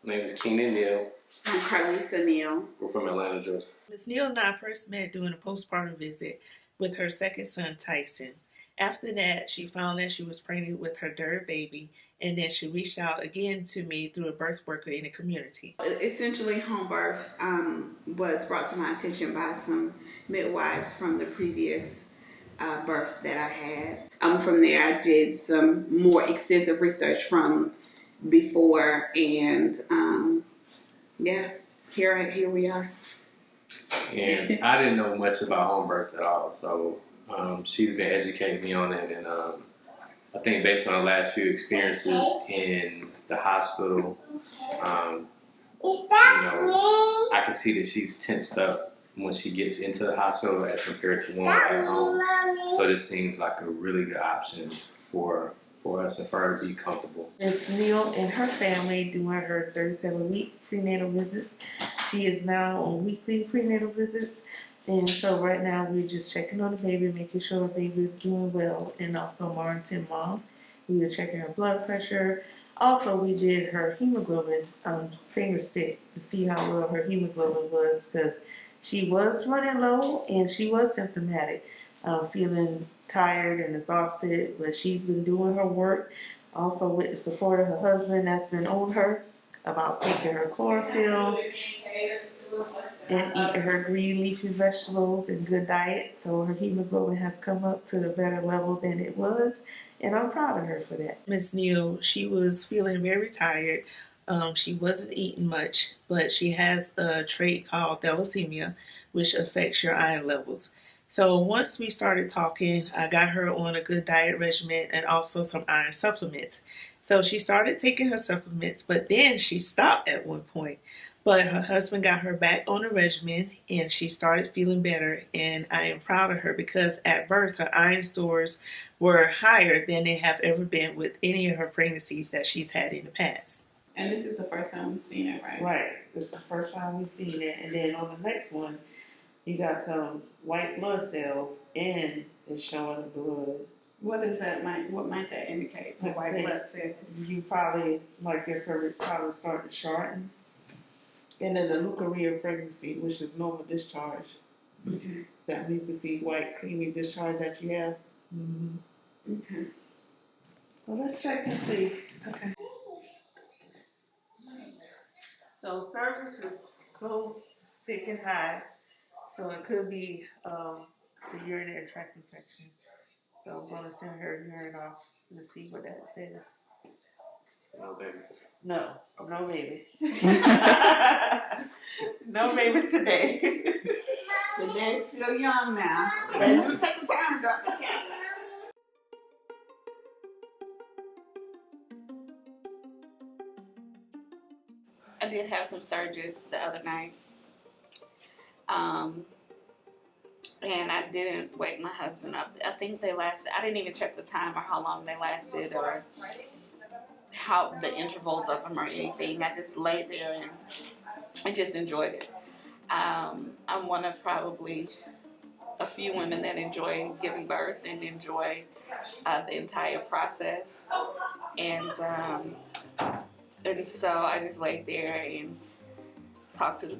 My name is Keenan Neal. I'm Carlisa Neal. We're from Atlanta, Georgia. Ms. Neal and I first met during a postpartum visit with her second son, Tyson. After that, she found that she was pregnant with her third baby, and then she reached out again to me through a birth worker in the community. Essentially, Homebirth was brought to my attention by some midwives from the previous birth that I had. From there, I did some more extensive research from before, and here we are. And I didn't know much about home births at all, so she's been educating me on it, and I think based on the last few experiences in the hospital, I can see that she's tensed up when she gets into the hospital as compared to when we're at home. So this seems like a really good option for us and for her to be comfortable. Ms. Neal and her family doing her 37-week prenatal visits. She is now on weekly prenatal visits. And so right now we're just checking on the baby, making sure the baby is doing well, and also monitoring mom. We were checking her blood pressure. Also, we did her hemoglobin finger stick to see how well her hemoglobin was, because she was running low and she was symptomatic, feeling tired and exhausted, but she's been doing her work. Also with the support of her husband that's been on her about taking her chlorophyll and eating her green leafy vegetables and good diet. So her hemoglobin has come up to a better level than it was, and I'm proud of her for that. Miss Neal, she was feeling very tired. She wasn't eating much, but she has a trait called thalassemia, which affects your iron levels. So once we started talking, I got her on a good diet regimen and also some iron supplements. So she started taking her supplements, but then she stopped at one point. But her husband got her back on the regimen, and she started feeling better. And I am proud of her, because at birth, her iron stores were higher than they have ever been with any of her pregnancies that she's had in the past. And this is the first time we've seen it, right? Right. This is the first time we've seen it. And then on the next one, you got some white blood cells, and it's showing the blood. What does that might? What might that indicate? The white blood cells. You probably, like, your cervix probably started to shorten. And then the leukorrhea pregnancy, which is normal discharge. Okay. That you can see white, creamy discharge that you have. Mm-hmm. Okay. Well, let's check and see. Okay. So cervix is closed, thick, and high. So it could be the urinary tract infection. So I'm going to send her urine off and see what that says. No baby. No baby. No baby today. Today's still young now. And you take the time, Dr. I did have some surgeries the other night. And I didn't wake my husband up. I think they lasted, I didn't even check the time or how long they lasted or how the intervals of them or anything. I just laid there and I just enjoyed it. I'm one of probably a few women that enjoy giving birth and enjoy the entire process. And so I just laid there and talked to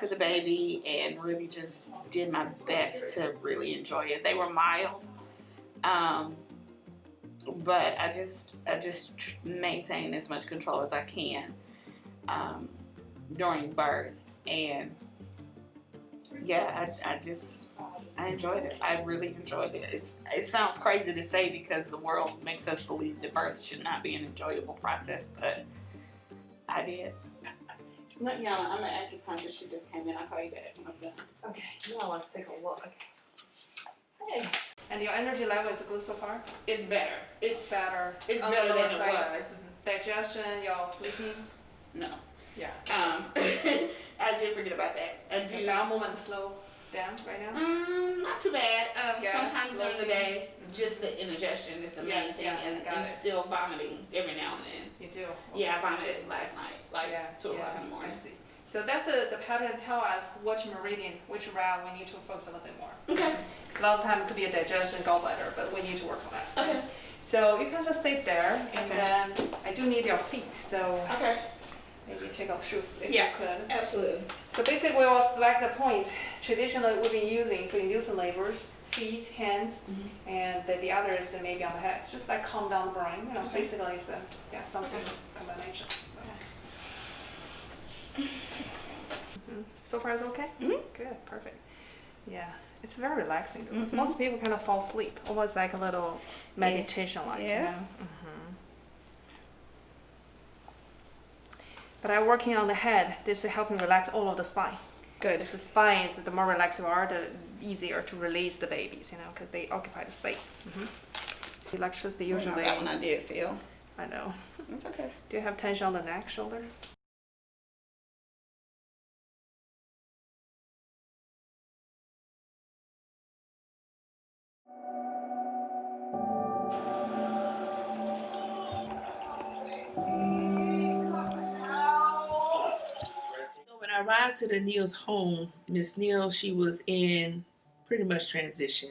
the baby and really just did my best to really enjoy it. They were mild, but I just maintain as much control as I can during birth. And yeah, I enjoyed it. I really enjoyed it. It sounds crazy to say because the world makes us believe that birth should not be an enjoyable process, but I did. No, y'all, I'm an acupuncture. She just came in. I'll call you back when I'm done. Okay, now let's take a look. Hey. And your energy level is good so far? It's better. It's better. It's On better the than lower it side. was. Digestion, y'all sleeping? No. Yeah. I did forget about that. I do. Your bowel movement slow down right now? Not too bad. Gas, Sometimes during the day, just the indigestion is the main thing, and still vomiting every now and then. You do? Yeah, I vomited last night, like 2 o'clock in the morning. I see. So that's the pattern tell us which meridian, which route we need to focus a little bit more. Okay. A lot of time it could be a digestion, gallbladder, but we need to work on that. Okay. So you can just sit there, and Okay. then I do need your feet. So Okay. maybe take off shoes if Yeah. you could. Absolutely. So basically, we will select the point. Traditionally, we've been using for inducing labors, feet, hands, and the others maybe on the head. Just like calm down the brain. You know, Okay. basically it's something combination. So. So far, it's okay. Good, perfect. Yeah, it's very relaxing. Most people kind of fall asleep, almost like a little meditation, like. Yeah. You know? But I'm working on the head. This is helping relax all of the spine. Good. Because the spine is the more relaxed you are, the easier to release the babies, you know, because they occupy the space. Electricity usually. That one I did feel. I know. It's okay. Do you have tension on the neck, shoulder? So when I arrived to the Neal's home, Miss Neal, she was in pretty much transition.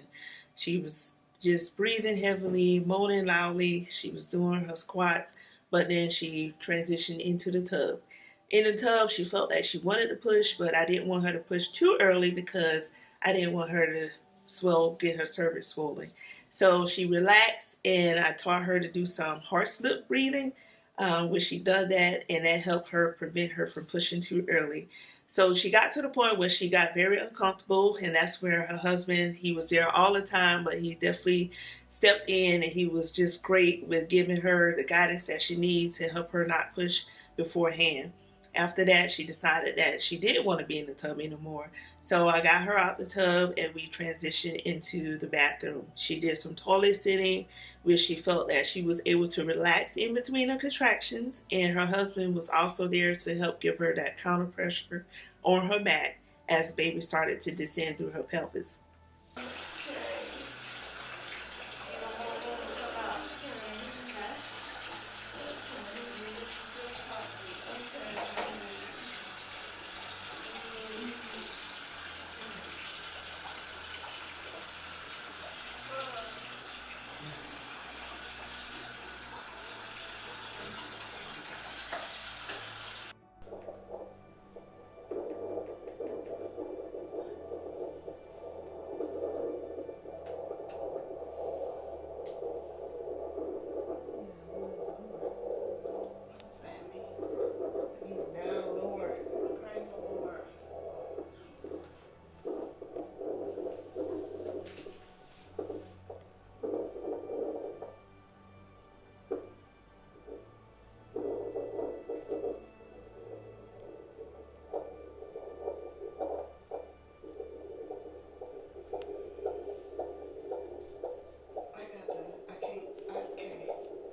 She was just breathing heavily, moaning loudly. She was doing her squats, but then she transitioned into the tub. In the tub, she felt that she wanted to push, but I didn't want her to push too early because I didn't want her to get her cervix swollen. So she relaxed, and I taught her to do some heart slip breathing, which she did that, and that helped her prevent her from pushing too early. So she got to the point where she got very uncomfortable, and that's where her husband, he was there all the time, but he definitely stepped in, and he was just great with giving her the guidance that she needs to help her not push beforehand. After that, she decided that she didn't want to be in the tub anymore. So I got her out the tub and we transitioned into the bathroom. She did some toilet sitting, which she felt that she was able to relax in between her contractions. And her husband was also there to help give her that counter pressure on her back as the baby started to descend through her pelvis.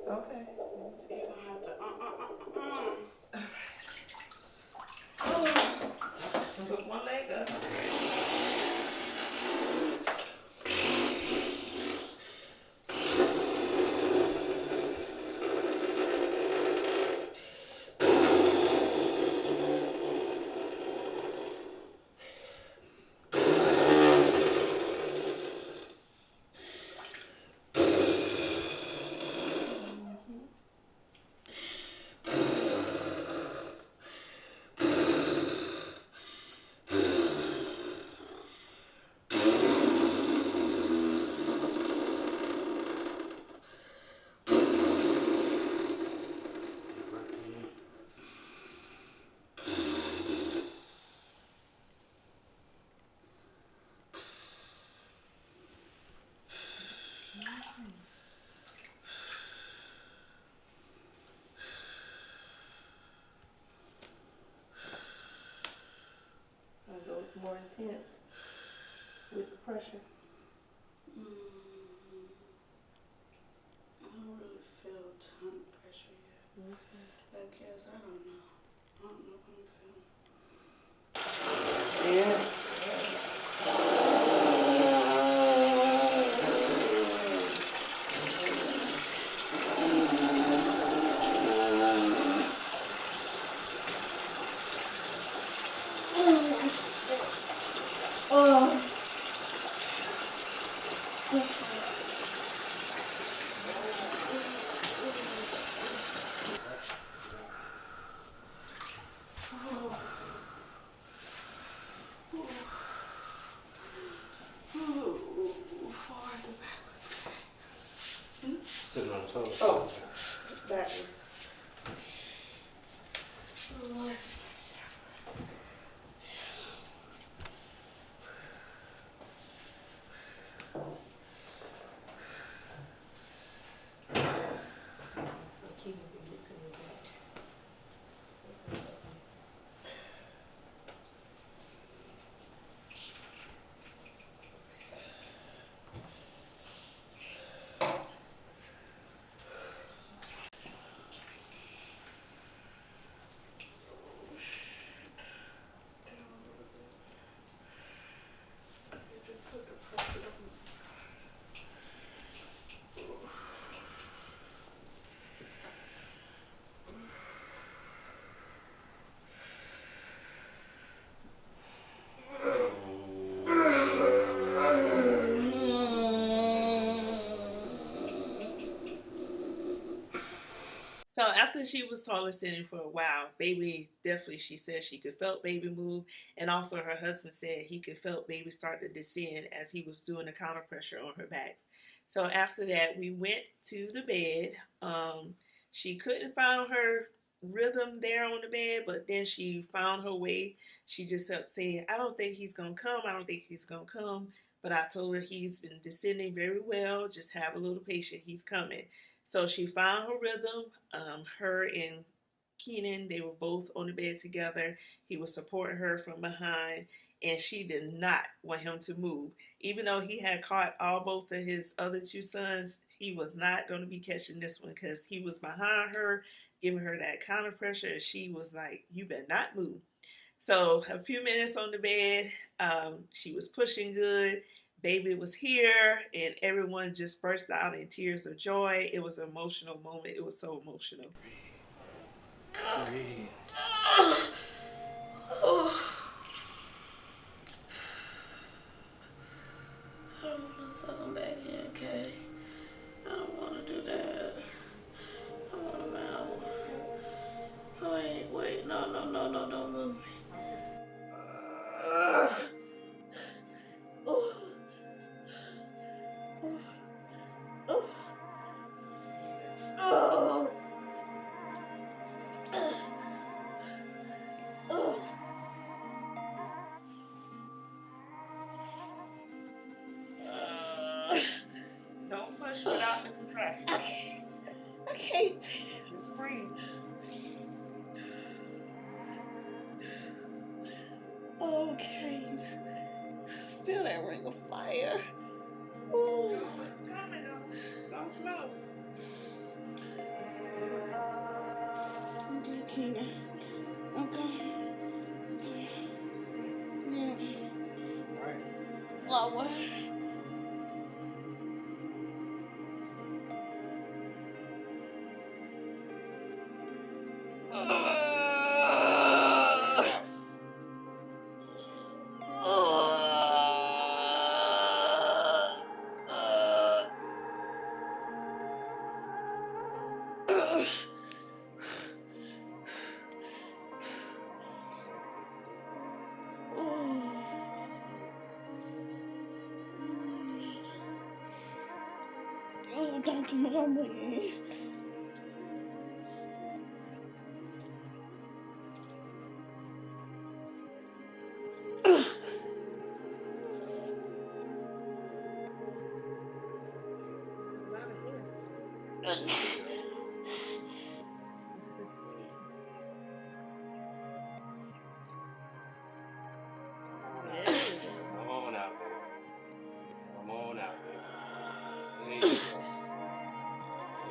Okay. You're gonna have to Put one leg up. It goes more intense with the pressure. I don't really feel a ton of pressure yet. I guess I don't know. I don't know what I'm feeling. Yeah. Sitting on the toilet. Oh, backwards. So after she was toilet sitting for a while, baby definitely, she said she could felt baby move, and also her husband said he could felt baby start to descend as he was doing the counter pressure on her back. So after that, we went to the bed. She couldn't find her rhythm there on the bed, but then she found her way. She just kept saying, "I don't think he's gonna come. I don't think he's gonna come." But I told her he's been descending very well. Just have a little patience. He's coming. So she found her rhythm. Her and Keenan, they were both on the bed together. He was supporting her from behind, and she did not want him to move. Even though he had caught both of his other two sons, he was not going to be catching this one because he was behind her, giving her that counter pressure, and she was like, "You better not move." So a few minutes on the bed, she was pushing good. Baby was here, and everyone just burst out in tears of joy. It was an emotional moment. It was so emotional. Breathe. I don't want to suck him back in, Kay. I don't want to do that. I want him out. Wait, no, don't move me. Don't push without the contraction. I can't. Just breathe. Okay. Feel that ring of fire. Ooh. It's coming though. So close. Okay, Keenan. Okay. Yeah. Right. Lower. Don't move me. Come on out there. Come on out there. There you go.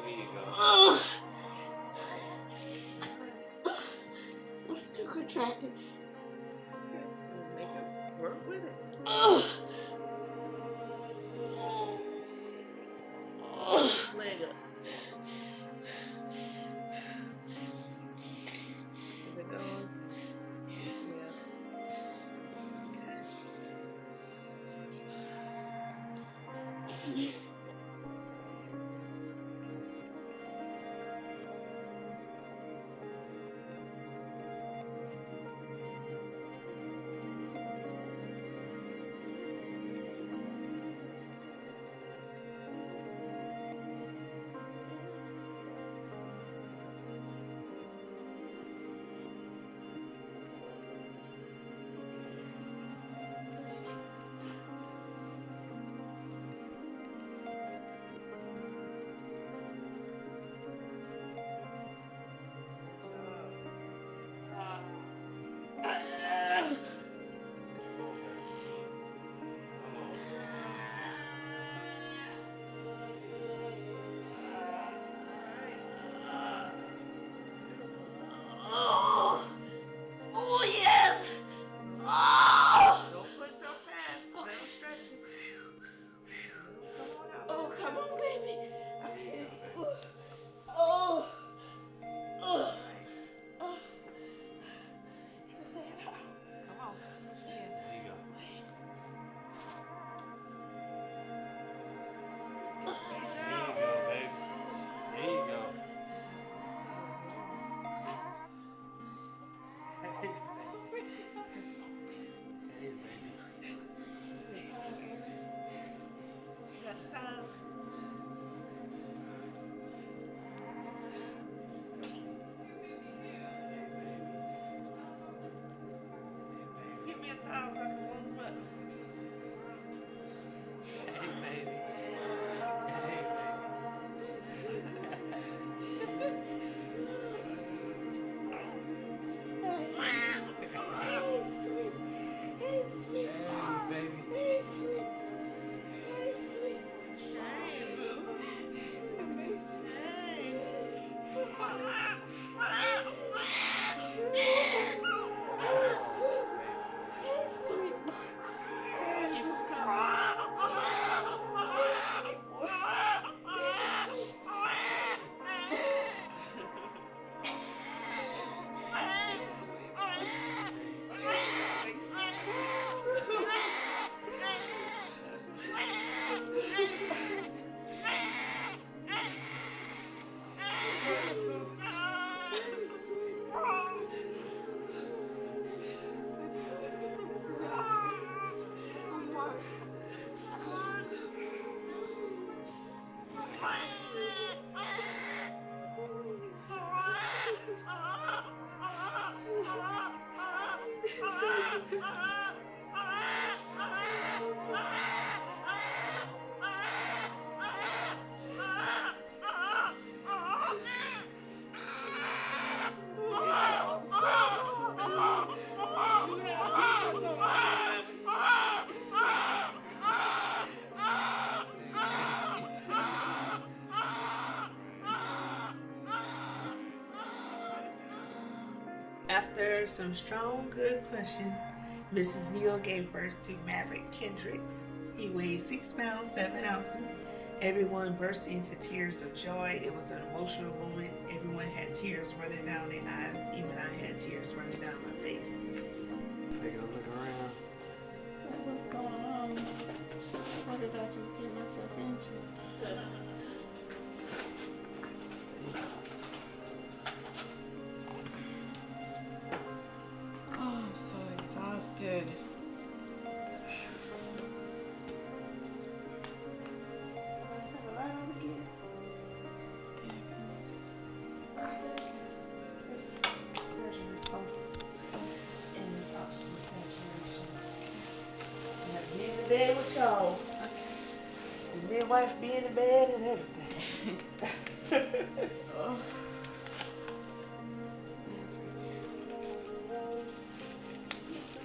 There you go. I'm still contracted. Make it work with it. Leg up. Is it going? Yeah. After some strong, good pushes, Mrs. Neal gave birth to Maverick Kendricks. He weighed 6 pounds, 7 ounces. Everyone burst into tears of joy. It was an emotional moment. Everyone had tears running down their eyes. Even I had tears running down my face. Take a look around. What's going on? What did I just get myself into? Oh, I'm so exhausted. Be in the bed with y'all. The midwife be in the bed and everything.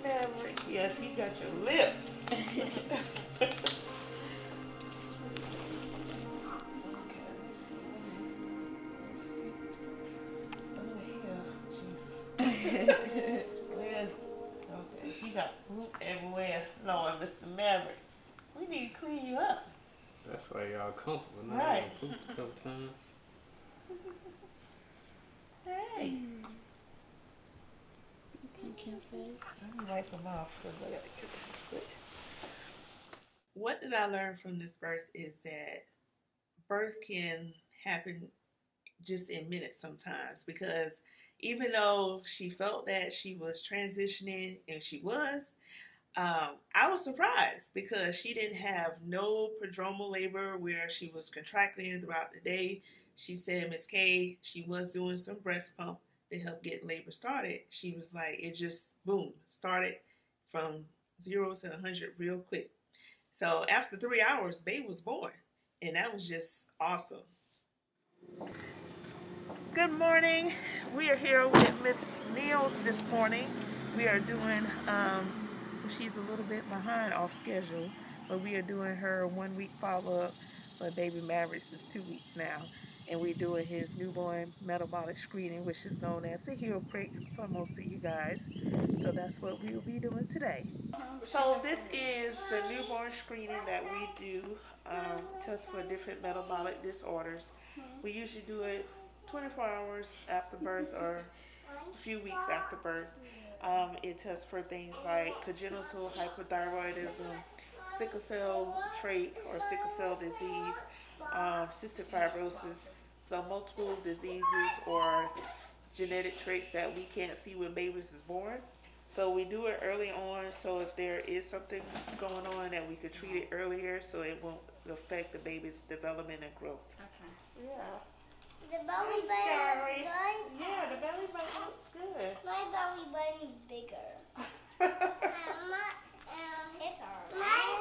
Maverick, yes, he got your lips. Okay, he got poop everywhere. Lord, Mr. Maverick, we need to clean you up. That's why y'all comfortable. Now Right. I pooped a couple times. Hey. Pink your face. Let me wipe them off because I got to get this split. What did I learn from this birth is that birth can happen just in minutes sometimes, because even though she felt that she was transitioning, and she was, I was surprised because she didn't have no prodromal labor where she was contracting throughout the day. She said, Miss K, she was doing some breast pump to help get labor started. She was like, it just, boom, started from 0 to 100 real quick. So after 3 hours, baby was born, and that was just awesome. Good morning. We are here with Miss Neal this morning. We are doing, she's a little bit behind off schedule, but we are doing her 1 week follow-up for baby Maverick. It's 2 weeks now. And we're doing his newborn metabolic screening, which is known as a heel prick for most of you guys. So that's what we will be doing today. So this is the newborn screening that we do, test for different metabolic disorders. We usually do it 24 hours after birth or a few weeks after birth. It tests for things like congenital hypothyroidism, sickle cell trait or sickle cell disease, cystic fibrosis, so multiple diseases or genetic traits that we can't see when babies is born. So we do it early on, so if there is something going on, that we could treat it earlier so it won't affect the baby's development and growth. Okay. Yeah. The belly button looks good. Yeah, the belly button looks good. My belly button's bigger. It's alright.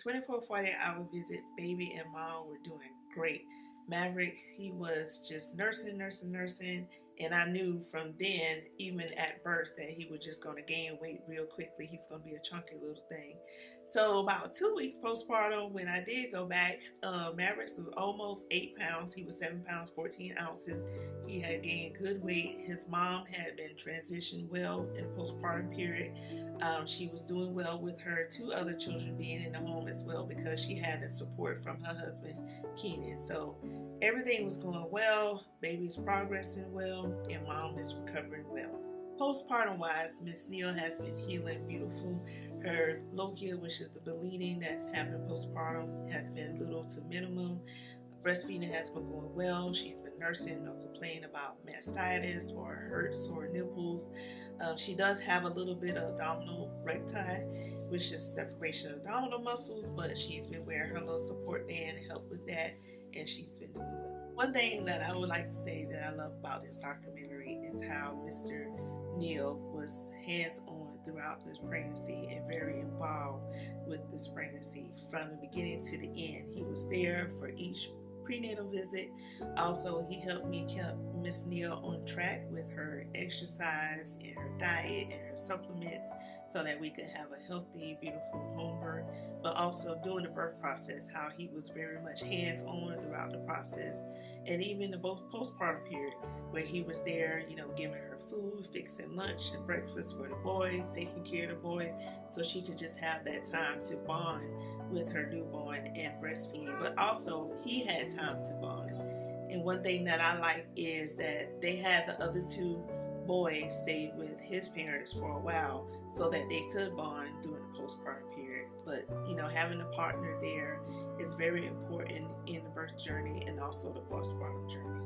24-48 hour visit, baby and mom were doing great. Maverick, he was just nursing, and I knew from then, even at birth, that he was just going to gain weight real quickly. He's going to be a chunky little thing. So about 2 weeks postpartum, when I did go back, Maverick was almost 8 pounds. He was 7 pounds, 14 ounces. He had gained good weight. His mom had been transitioned well in the postpartum period. She was doing well with her 2 other children being in the home as well, because she had that support from her husband, Keenan. So everything was going well. Baby's progressing well, and mom is recovering well. Postpartum wise, Miss Neal has been healing beautiful. Her lochia, which is the bleeding that's happened postpartum, has been little to minimum. Breastfeeding has been going well. She's been nursing, no complaint about mastitis or hurts or nipples. She does have a little bit of abdominal recti, which is separation of abdominal muscles, but she's been wearing her little support band to help with that, and she's been doing well. One thing that I would like to say that I love about this documentary is how Mr. Neal was hands-on throughout this pregnancy and very involved with this pregnancy from the beginning to the end. He was there for each prenatal visit. Also, he helped me keep Miss Neal on track with her exercise and her diet and her supplements. so that we could have a healthy, beautiful home birth, but also during the birth process, how he was very much hands-on throughout the process, and even the postpartum period where he was there, you know, giving her food, fixing lunch and breakfast for the boys, taking care of the boys, so she could just have that time to bond with her newborn and breastfeed. But also, he had time to bond. And one thing that I like is that they had the other two boys stay with his parents for a while so that they could bond during the postpartum period. But, you know, having a partner there is very important in the birth journey and also the postpartum journey.